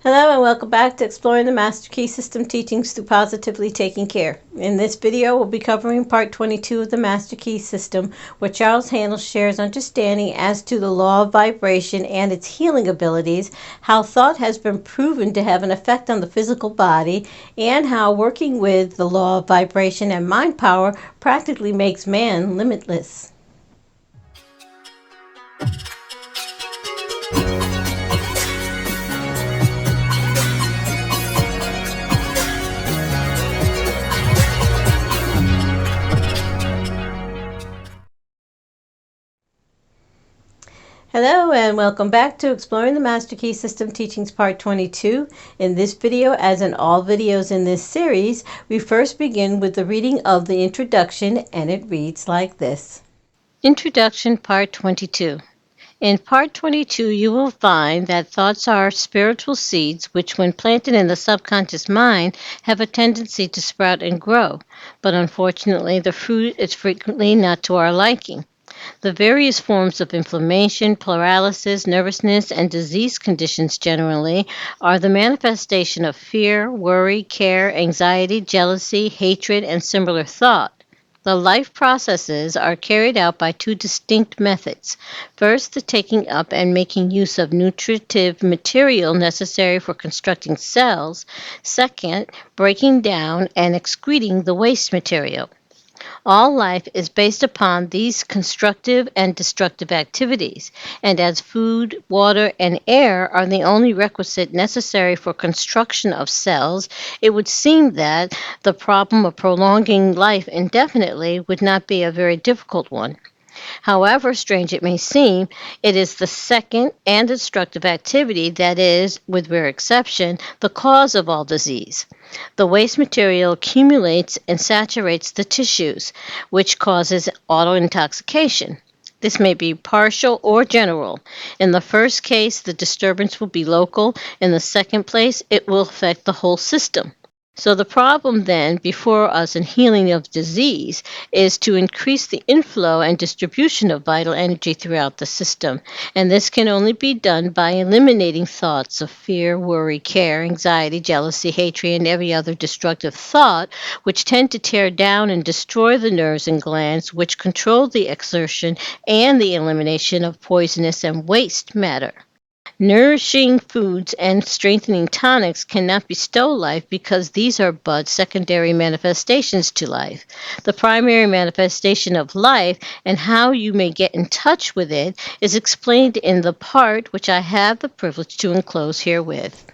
Hello and welcome back to Exploring the Master Key System Teachings through Positively Taking Care. In this video, we'll be covering part 22 of the Master Key System, where Charles Haanel shares understanding as to the law of vibration and its healing abilities, how thought has been proven to have an effect on the physical body, and how working with the law of vibration and mind power practically makes man limitless. Hello and welcome back to Exploring the Master Key System Teachings Part 22. In this video, as in all videos in this series, we first begin with the reading of the introduction, and it reads like this. Introduction Part 22. In Part 22, you will find that thoughts are spiritual seeds which, when planted in the subconscious mind, have a tendency to sprout and grow, but unfortunately the fruit is frequently not to our liking. The various forms of inflammation, paralysis, nervousness, and disease conditions generally are the manifestation of fear, worry, care, anxiety, jealousy, hatred, and similar thought. The life processes are carried out by two distinct methods. First, the taking up and making use of nutritive material necessary for constructing cells. Second, breaking down and excreting the waste material. All life is based upon these constructive and destructive activities, and as food, water, and air are the only requisite necessary for construction of cells, it would seem that the problem of prolonging life indefinitely would not be a very difficult one. However strange it may seem, it is the second and destructive activity that is, with rare exception, the cause of all disease. The waste material accumulates and saturates the tissues, which causes autointoxication. This may be partial or general. In the first case, the disturbance will be local. In the second place, it will affect the whole system. So the problem then before us in healing of disease is to increase the inflow and distribution of vital energy throughout the system. And this can only be done by eliminating thoughts of fear, worry, care, anxiety, jealousy, hatred, and every other destructive thought, which tend to tear down and destroy the nerves and glands, which control the exertion and the elimination of poisonous and waste matter. Nourishing foods and strengthening tonics cannot bestow life because these are but secondary manifestations to life. The primary manifestation of life and how you may get in touch with it is explained in the part which I have the privilege to enclose herewith.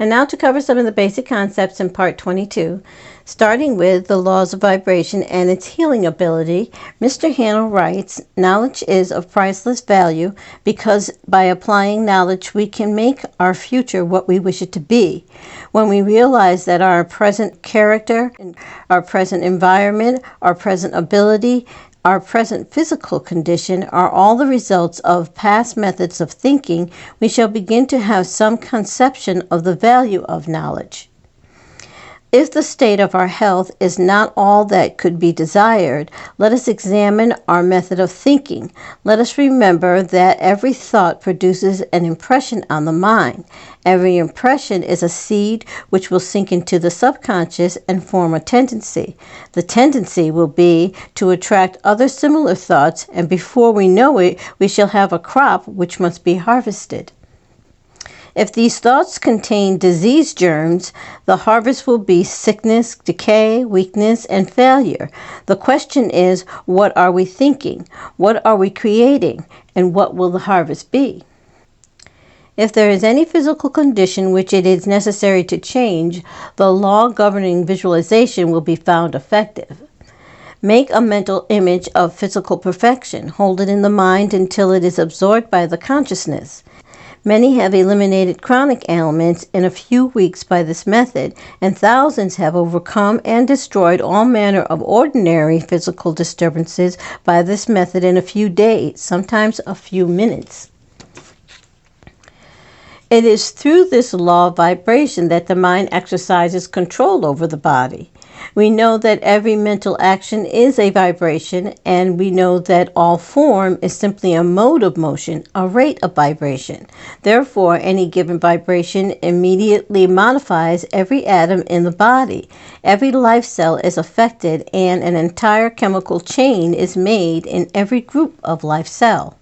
And now to cover some of the basic concepts in Part 22, starting with the laws of vibration and its healing ability, Mr. Haanel writes, knowledge is of priceless value because by applying knowledge we can make our future what we wish it to be. When we realize that our present character, our present environment, our present ability, our present physical condition are all the results of past methods of thinking, we shall begin to have some conception of the value of knowledge. If the state of our health is not all that could be desired, let us examine our method of thinking. Let us remember that every thought produces an impression on the mind. Every impression is a seed which will sink into the subconscious and form a tendency. The tendency will be to attract other similar thoughts, and before we know it, we shall have a crop which must be harvested. If these thoughts contain disease germs, the harvest will be sickness, decay, weakness, and failure. The question is, what are we thinking? What are we creating? And what will the harvest be? If there is any physical condition which it is necessary to change, the law governing visualization will be found effective. Make a mental image of physical perfection. Hold it in the mind until it is absorbed by the consciousness. Many have eliminated chronic ailments in a few weeks by this method, and thousands have overcome and destroyed all manner of ordinary physical disturbances by this method in a few days, sometimes a few minutes. It is through this law of vibration that the mind exercises control over the body. We know that every mental action is a vibration, and we know that all form is simply a mode of motion, a rate of vibration. Therefore, any given vibration immediately modifies every atom in the body. Every life cell is affected, and an entire chemical chain is made in every group of life cell.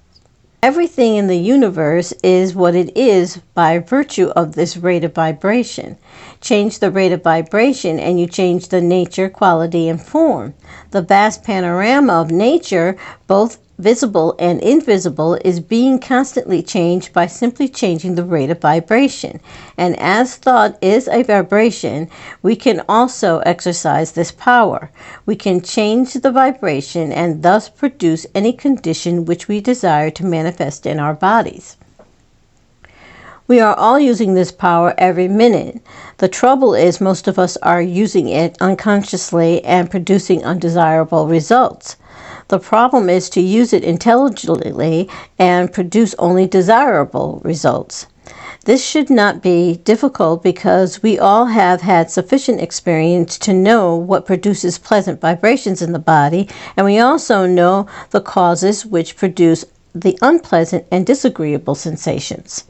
Everything in the universe is what it is by virtue of this rate of vibration. Change the rate of vibration and you change the nature, quality, and form. The vast panorama of nature, both visible and invisible, is being constantly changed by simply changing the rate of vibration. And as thought is a vibration, we can also exercise this power. We can change the vibration and thus produce any condition which we desire to manifest in our bodies. We are all using this power every minute. The trouble is most of us are using it unconsciously and producing undesirable results. The problem is to use it intelligently and produce only desirable results. This should not be difficult because we all have had sufficient experience to know what produces pleasant vibrations in the body, and we also know the causes which produce the unpleasant and disagreeable sensations.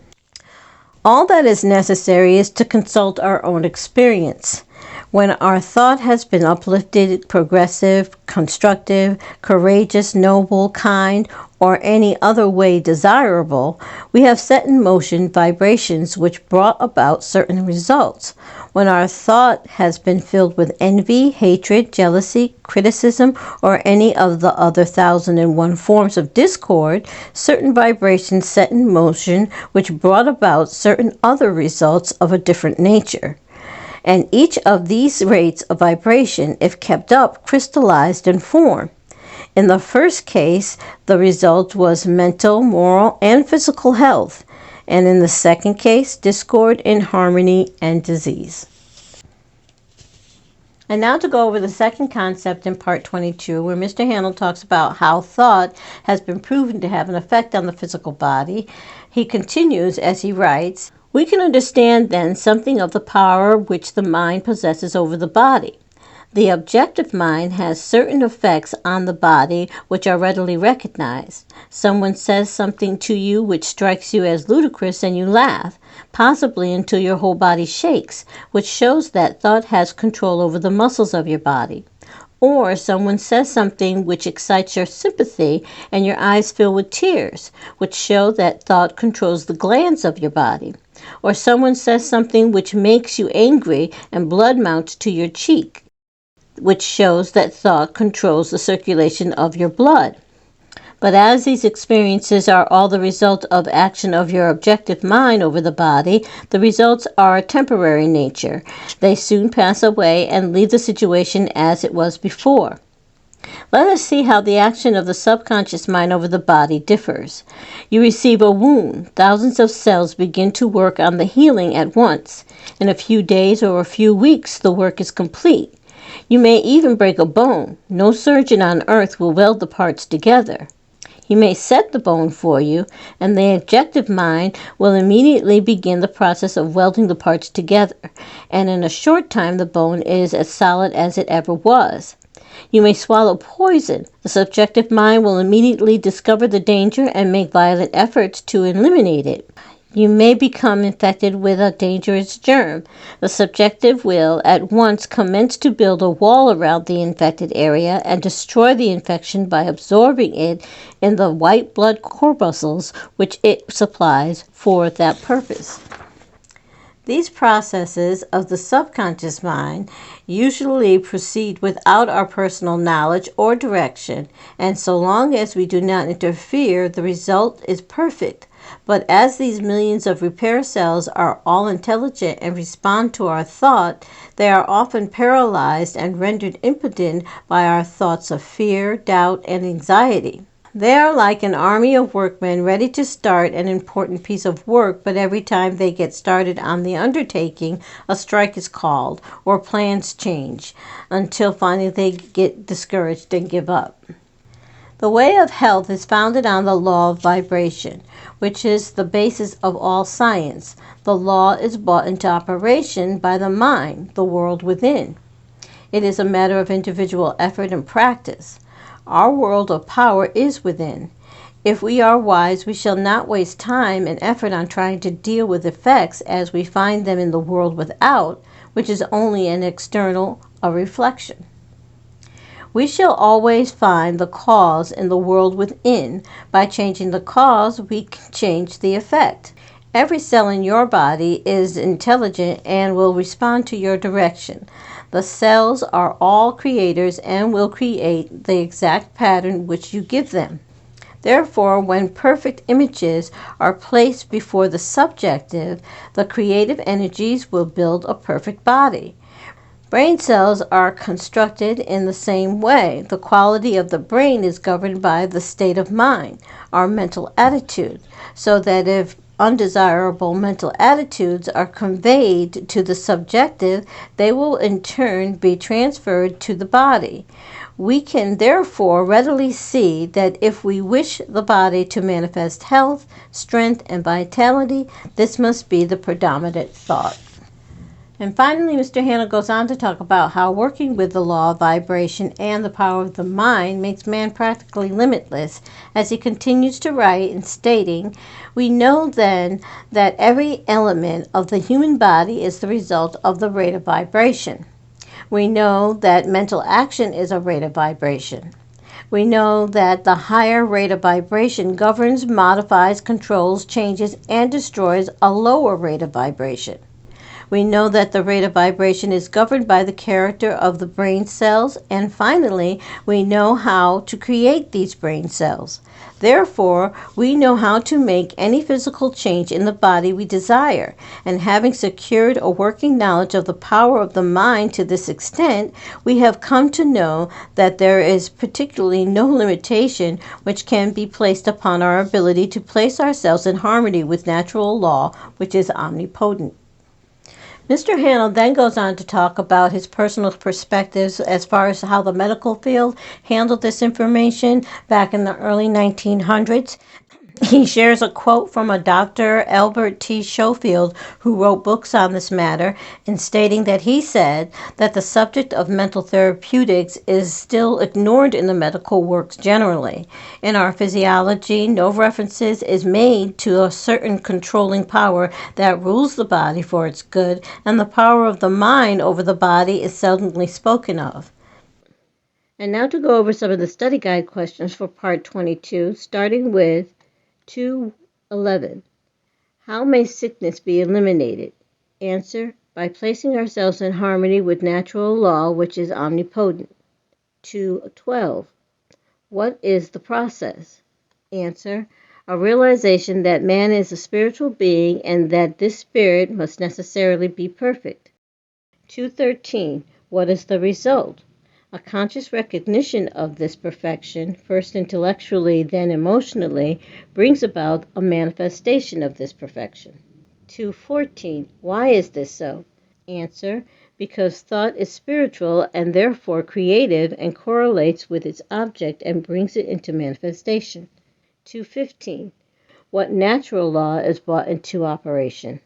All that is necessary is to consult our own experience. When our thought has been uplifted, progressive, constructive, courageous, noble, kind, or any other way desirable, we have set in motion vibrations which brought about certain results. When our thought has been filled with envy, hatred, jealousy, criticism, or any of the other 1,001 forms of discord, certain vibrations set in motion which brought about certain other results of a different nature. And each of these rates of vibration, if kept up, crystallized in form. In the first case, the result was mental, moral, and physical health. And in the second case, discord, inharmony, and disease. And now to go over the second concept in part 22, where Mr. Haanel talks about how thought has been proven to have an effect on the physical body. He continues as he writes, "We can understand then something of the power which the mind possesses over the body. The objective mind has certain effects on the body which are readily recognized. Someone says something to you which strikes you as ludicrous and you laugh, possibly until your whole body shakes, which shows that thought has control over the muscles of your body. Or someone says something which excites your sympathy and your eyes fill with tears, which show that thought controls the glands of your body. Or someone says something which makes you angry and blood mounts to your cheek, which shows that thought controls the circulation of your blood. But as these experiences are all the result of action of your objective mind over the body, the results are temporary nature. They soon pass away and leave the situation as it was before. Let us see how the action of the subconscious mind over the body differs. You receive a wound. Thousands of cells begin to work on the healing at once. In a few days or a few weeks, the work is complete. You may even break a bone. No surgeon on earth will weld the parts together. He may set the bone for you, and the objective mind will immediately begin the process of welding the parts together, and in a short time the bone is as solid as it ever was. You may swallow poison. The subjective mind will immediately discover the danger and make violent efforts to eliminate it. You may become infected with a dangerous germ. The subjective will at once commence to build a wall around the infected area and destroy the infection by absorbing it in the white blood corpuscles which it supplies for that purpose. These processes of the subconscious mind usually proceed without our personal knowledge or direction, and so long as we do not interfere, the result is perfect. But as these millions of repair cells are all intelligent and respond to our thought, they are often paralyzed and rendered impotent by our thoughts of fear, doubt, and anxiety. They are like an army of workmen ready to start an important piece of work, but every time they get started on the undertaking, a strike is called or plans change, until finally they get discouraged and give up. The way of health is founded on the law of vibration, which is the basis of all science. The law is brought into operation by the mind, the world within. It is a matter of individual effort and practice. Our world of power is within. If we are wise, we shall not waste time and effort on trying to deal with effects as we find them in the world without, which is only an external, a reflection. We shall always find the cause in the world within. By changing the cause, we can change the effect. Every cell in your body is intelligent and will respond to your direction. The cells are all creators and will create the exact pattern which you give them. Therefore, when perfect images are placed before the subjective, the creative energies will build a perfect body. Brain cells are constructed in the same way. The quality of the brain is governed by the state of mind, our mental attitude, so that if undesirable mental attitudes are conveyed to the subjective, they will in turn be transferred to the body. We can therefore readily see that if we wish the body to manifest health, strength, and vitality, this must be the predominant thought. And finally, Mr. Haanel goes on to talk about how working with the law of vibration and the power of the mind makes man practically limitless, as he continues to write and stating, "We know then that every element of the human body is the result of the rate of vibration. We know that mental action is a rate of vibration. We know that the higher rate of vibration governs, modifies, controls, changes, and destroys a lower rate of vibration. We know that the rate of vibration is governed by the character of the brain cells, and finally, we know how to create these brain cells. Therefore, we know how to make any physical change in the body we desire, and having secured a working knowledge of the power of the mind to this extent, we have come to know that there is particularly no limitation which can be placed upon our ability to place ourselves in harmony with natural law, which is omnipotent." Mr. Haanel then goes on to talk about his personal perspectives as far as how the medical field handled this information back in the early 1900s. He shares a quote from a Dr. Albert T. Schofield, who wrote books on this matter, in stating that he said that the subject of mental therapeutics is still ignored in the medical works generally. In our physiology, no references is made to a certain controlling power that rules the body for its good, and the power of the mind over the body is seldomly spoken of. And now to go over some of the study guide questions for part 22, starting with 2:11. How may sickness be eliminated? Answer: by placing ourselves in harmony with natural law, which is omnipotent. 2:12. What is the process? Answer: a realization that man is a spiritual being and that this spirit must necessarily be perfect. 2:13. What is the result? A conscious recognition of this perfection, first intellectually, then emotionally, brings about a manifestation of this perfection. 2:14. Why is this so? Answer: because thought is spiritual and therefore creative and correlates with its object and brings it into manifestation. 2:15. What natural law is brought into operation?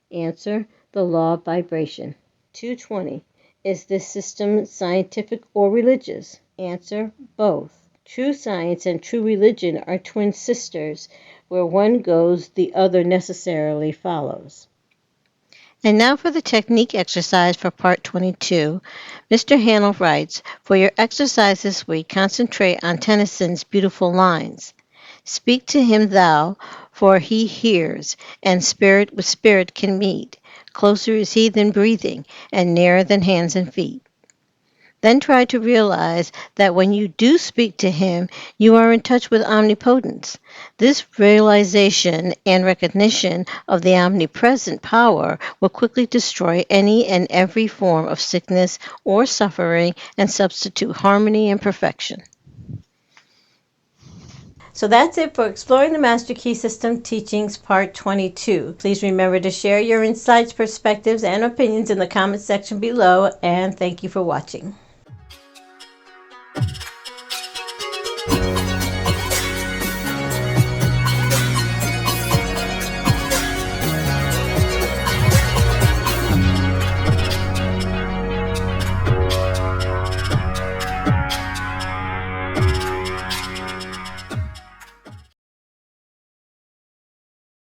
Answer: the law of vibration. 2:20. Is this system scientific or religious? Answer: both. True science and true religion are twin sisters. Where one goes, the other necessarily follows. And now for the technique exercise for part 22. Mr. Haanel writes, for your exercise this week, concentrate on Tennyson's beautiful lines. Speak to him thou, for he hears, and spirit with spirit can meet. Closer is he than breathing, and nearer than hands and feet. Then try to realize that when you do speak to him, you are in touch with omnipotence. This realization and recognition of the omnipresent power will quickly destroy any and every form of sickness or suffering and substitute harmony and perfection. So that's it for Exploring the Master Key System Teachings Part 22. Please remember to share your insights, perspectives, and opinions in the comment section below, and thank you for watching.